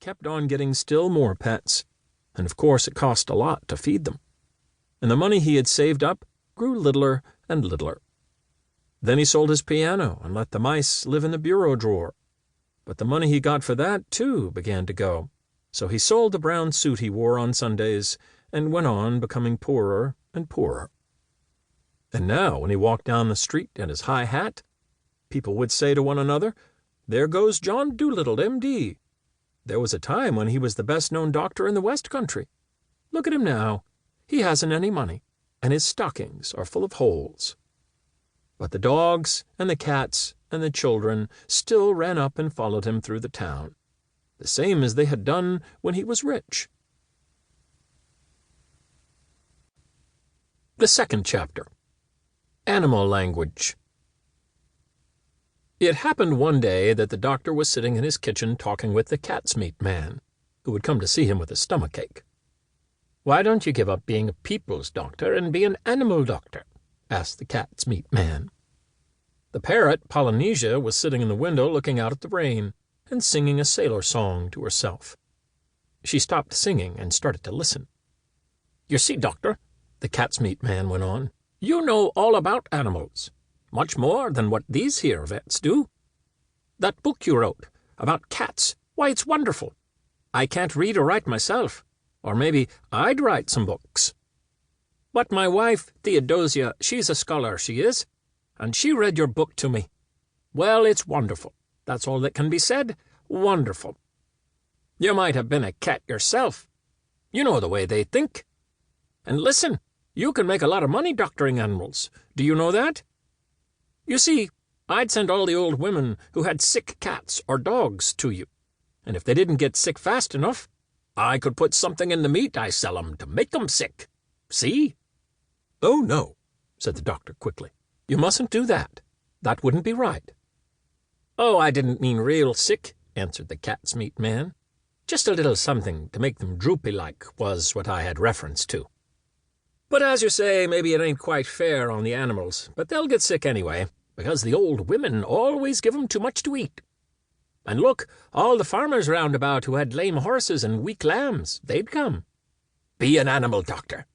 kept on getting still more pets, and of course it cost a lot to feed them. And the money he had saved up grew littler and littler. Then he sold his piano and let the mice live in the bureau drawer. But the money he got for that, too, began to go. So he sold the brown suit he wore on Sundays and went on becoming poorer and poorer. And now, when he walked down the street in his high hat, people would say to one another, "There goes John Dolittle, M.D. There was a time when he was the best-known doctor in the West Country. Look at him now. He hasn't any money, and his stockings are full of holes." But the dogs and the cats and the children still ran up and followed him through the town, the same as they had done when he was rich. The second chapter. Animal Language. It happened one day that the doctor was sitting in his kitchen talking with the cat's meat man, who had come to see him with a stomachache. "Why don't you give up being a people's doctor and be an animal doctor?" asked the cat's meat man. The parrot, Polynesia, was sitting in the window looking out at the rain and singing a sailor song to herself. She stopped singing and started to listen. "You see, doctor," the cat's meat man went on, "you know all about animals, much more than what these here vets do. That book you wrote about cats, why, it's wonderful. I can't read or write myself, or maybe I'd write some books. But my wife, Theodosia, she's a scholar, she is, and she read your book to me. Well, it's wonderful. That's all that can be said. Wonderful. You might have been a cat yourself. You know the way they think. And listen, you can make a lot of money doctoring animals. Do you know that? You see, I'd send all the old women who had sick cats or dogs to you, and if they didn't get sick fast enough, I could put something in the meat I sell 'em to make 'em sick. See?" "Oh, no," said the doctor quickly. "You mustn't do that. That wouldn't be right." "Oh, I didn't mean real sick," answered the cat's meat man. "Just a little something to make them droopy-like was what I had reference to. But as you say, maybe it ain't quite fair on the animals, but they'll get sick anyway, because the old women always give 'em too much to eat. And look, all the farmers round about who had lame horses and weak lambs, they'd come. Be an animal doctor."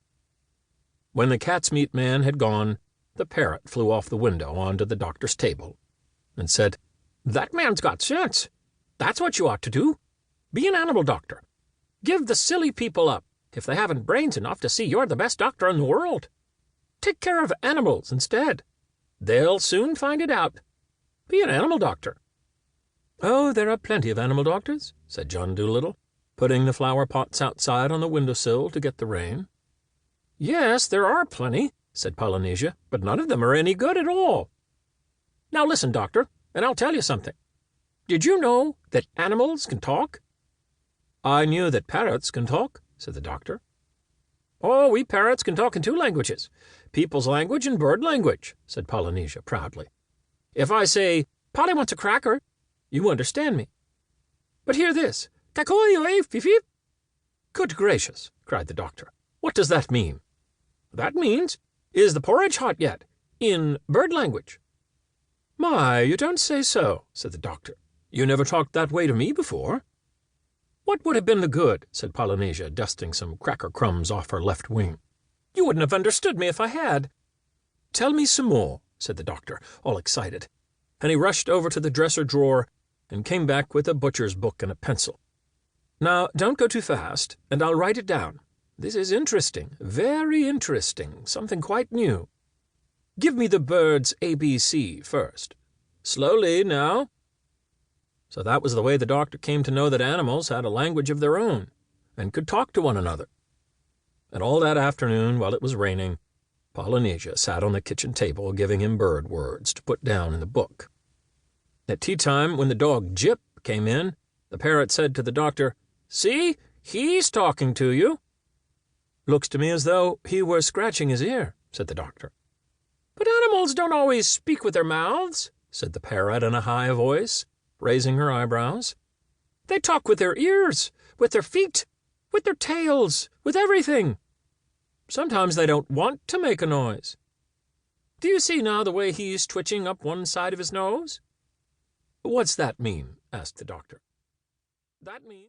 When the cat's meat man had gone, the parrot flew off the window onto the doctor's table and said, "That man's got sense. That's what you ought to do. Be an animal doctor. Give the silly people up if they haven't brains enough to see you're the best doctor in the world. Take care of animals instead. They'll soon find it out. Be an animal doctor." "Oh, there are plenty of animal doctors," said John Dolittle, putting the flower pots outside on the windowsill to get the rain. "Yes, there are plenty," said Polynesia, "but none of them are any good at all. Now listen, doctor, and I'll tell you something. Did you know that animals can talk?" "I knew that parrots can talk," said the doctor. "Oh, we parrots can talk in 2 languages, people's language and bird language," said Polynesia proudly. "If I say, 'Polly wants a cracker,' you understand me. But hear this, 'Cacoy-oy-fif-fif.'" "Good gracious," cried the doctor. "What does that mean?" "That means, 'Is the porridge hot yet?' in bird language." "My, you don't say so," said the doctor. "You never talked that way to me before." "What would have been the good?" said Polynesia, dusting some cracker crumbs off her left wing. "You wouldn't have understood me if I had." "Tell me some more," said the doctor, all excited, and he rushed over to the dresser drawer and came back with a butcher's book and a pencil. "Now, don't go too fast, and I'll write it down. This is interesting, very interesting, something quite new. Give me the bird's ABC first. Slowly, now." So that was the way the doctor came to know that animals had a language of their own and could talk to one another. And all that afternoon, while it was raining, Polynesia sat on the kitchen table giving him bird words to put down in the book. At tea-time, when the dog Jip came in, the parrot said to the doctor, "See, he's talking to you." "Looks to me as though he were scratching his ear," said the doctor. "But animals don't always speak with their mouths," said the parrot in a high voice, raising her eyebrows. "They talk with their ears, with their feet, with their tails, with everything. Sometimes they don't want to make a noise. Do you see now the way he's twitching up one side of his nose?" "What's that mean?" asked the doctor. "That means